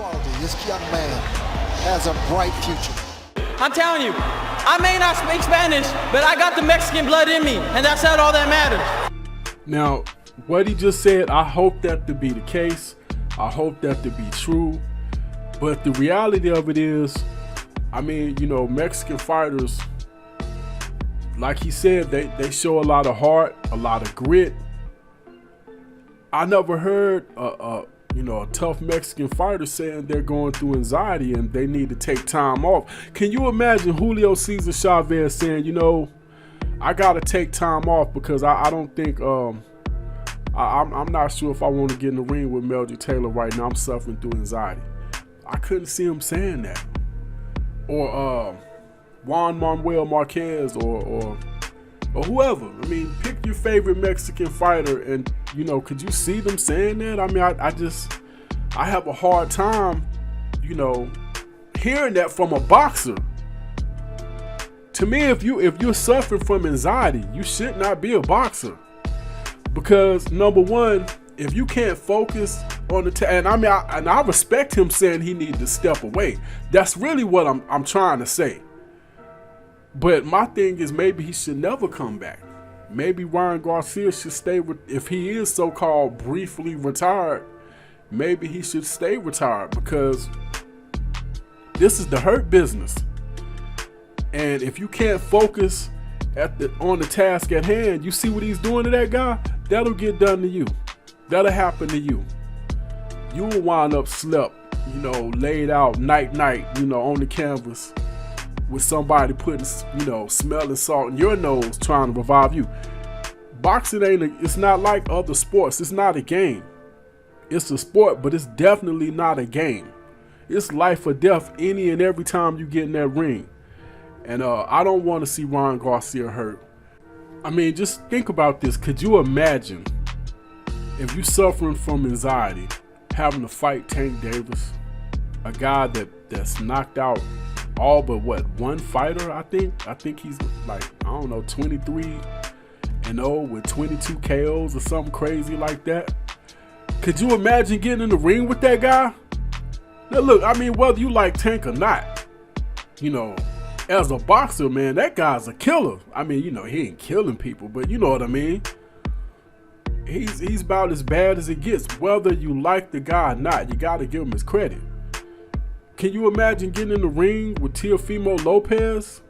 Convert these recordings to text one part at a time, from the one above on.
quality. This young man has a bright future. I'm telling you, I may not speak Spanish, but I got the Mexican blood in me, and that's all that matters. Now, what he just said, I hope that to be the case. I hope that to be true. But the reality of it is, I mean, you know, Mexican fighters, like he said, they show a lot of heart, a lot of grit. I never heard a tough Mexican fighter saying they're going through anxiety and they need to take time off. Can you imagine Julio Cesar Chavez saying, you know, I got to take time off because I don't think, I'm not sure if I want to get in the ring with Meldrick Taylor right now. I'm suffering through anxiety. I couldn't see him saying that. Or Juan Manuel Marquez or whoever. I mean, pick your favorite Mexican fighter and, you know, could you see them saying that? I mean, I have a hard time, you know, hearing that from a boxer. To me, if you're suffering from anxiety, you should not be a boxer. Because number one, if you can't focus on the and I respect him saying he needs to step away. That's really what I'm trying to say. But my thing is maybe he should never come back. Maybe Ryan Garcia should stay if he is so-called briefly retired. Maybe he should stay retired because this is the hurt business. And if you can't focus on the task at hand, you see what he's doing to that guy, that'll get done to you. That'll happen to you. You will wind up slept, you know, laid out night, you know, on the canvas with somebody putting, you know, smelling salt in your nose trying to revive you. Boxing it's not like other sports. It's not a game. It's a sport, but it's definitely not a game. It's life or death any and every time you get in that ring. And I don't want to see Ryan Garcia hurt. I mean, just think about this. Could you imagine if you're suffering from anxiety, having to fight Tank Davis, a guy that's knocked out all but one fighter? I think he's like, I don't know, 23-0 with 22 KOs or something crazy like that. Could you imagine getting in the ring with that guy? Now look, I mean, whether you like Tank or not, you know, as a boxer, man, that guy's a killer. I mean, you know, he ain't killing people, but you know what I mean. He's about as bad as it gets. Whether you like the guy or not, you got to give him his credit. Can you imagine getting in the ring with Teofimo Lopez,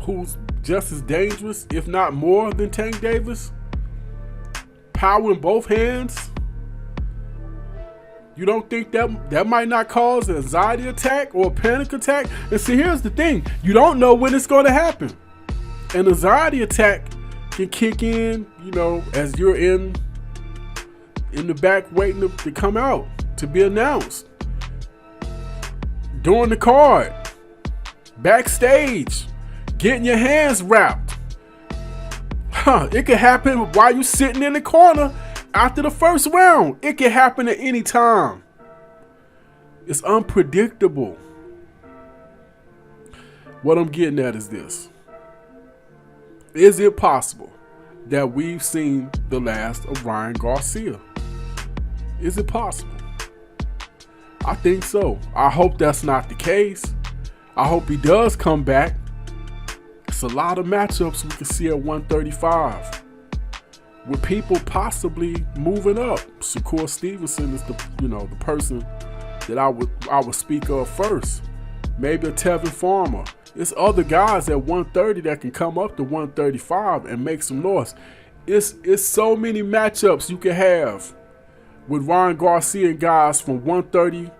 who's just as dangerous, if not more, than Tank Davis? Power in both hands. You don't think that might not cause an anxiety attack or a panic attack? And see, here's the thing. You don't know when it's going to happen. An anxiety attack can kick in, you know, as you're in the back waiting to come out, to be announced. During the card. Backstage. Getting your hands wrapped. It could happen while you're sitting in the corner. After the first round, it can happen at any time. It's unpredictable. What I'm getting at is this. Is it possible that we've seen the last of Ryan Garcia? Is it possible? I think so. I hope that's not the case. I hope he does come back. It's a lot of matchups we can see at 135. With people possibly moving up. Shakur Stevenson is the person that I would speak of first. Maybe a Tevin Farmer. It's other guys at 130 that can come up to 135 and make some noise. It's so many matchups you can have with Ryan Garcia and guys from 130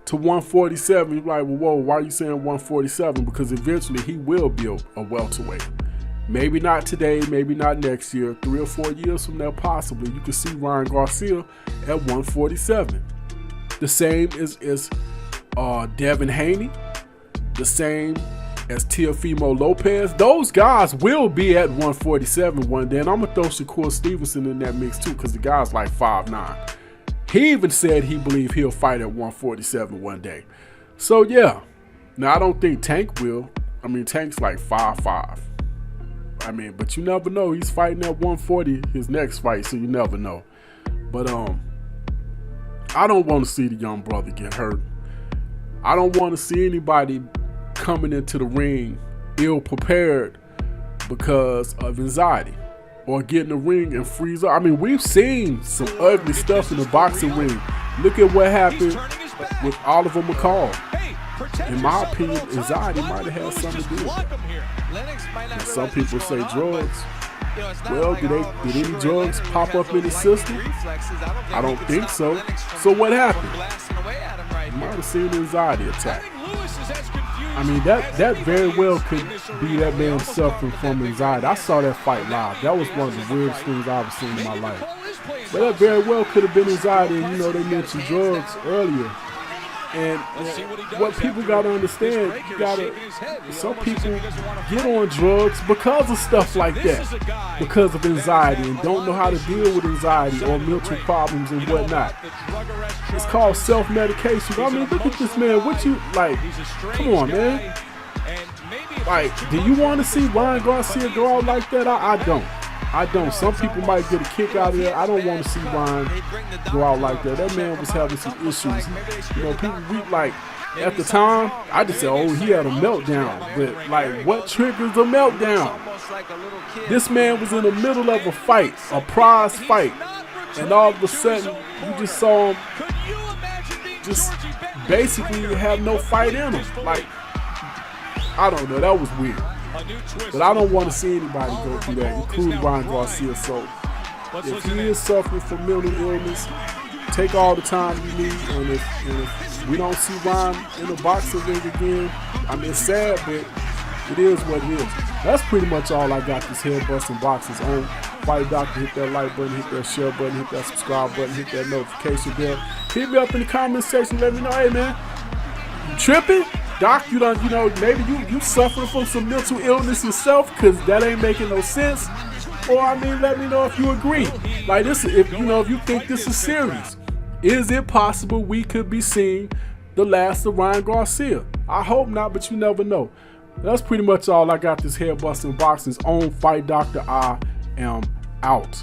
to 147. You're like, well, whoa, why are you saying 147? Because eventually he will be a welterweight. Maybe not today, maybe not next year. 3 or 4 years from now, possibly, you can see Ryan Garcia at 147. The same is Devin Haney. The same as Teofimo Lopez. Those guys will be at 147 one day. And I'm going to throw Shakur Stevenson in that mix too, because the guy's like 5'9". He even said he believed he'll fight at 147 one day. So, yeah. Now, I don't think Tank will. I mean, Tank's like 5'5". I mean, but you never know. He's fighting at 140 his next fight, so you never know. But I don't want to see the young brother get hurt. I don't want to see anybody coming into the ring ill prepared because of anxiety or get in the ring and freeze up. I mean, we've seen some ugly stuff in the boxing ring. Look at what happened with Oliver McCall. In my opinion, anxiety might have had something to do with it. And some people say drugs. Well, did any drugs pop up in the system? I don't think so. So what happened? You might have seen an anxiety attack. I mean, that very well could be that man suffering from anxiety. I saw that fight live. That was one of the weirdest things I've ever seen in my life. But that very well could have been anxiety. And you know, they mentioned drugs earlier. And what people got to understand, some people get on drugs because of stuff like that, because of anxiety, and don't know how to deal with anxiety or mental problems and whatnot. It's called self-medication. I mean, look at this man. What you, like, come on, man. Like, do you want to see Ryan Garcia go out like that? I don't. Some people might get a kick out of it. I don't want to see Ryan go out like that. That man was having some issues. You know, people, like, at the time, I just said, oh, he had a meltdown. But, like, what triggers a meltdown? This man was in the middle of a fight, a prize fight. And all of a sudden, you just saw him just basically have no fight in him. Like, I don't know. That was weird. But I don't want to see anybody go through that, including Ryan Garcia. So if he is suffering from mental illness, take all the time you need. And if we don't see Ryan in the boxing ring again, I mean, it's sad, but it is what it is. That's pretty much all I got this Head Busting Boxers on. Fight Doctor, hit that like button, hit that share button, hit that subscribe button, hit that notification bell. Hit me up in the comment section, let me know, hey man, you tripping? Doc, you know, maybe you suffering from some mental illness yourself, because that ain't making no sense. Or, I mean, let me know if you agree. Like, this, if you think this is serious. Is it possible we could be seeing the last of Ryan Garcia? I hope not, but you never know. That's pretty much all I got this Head Busting Boxers on Fight Doctor. I am out.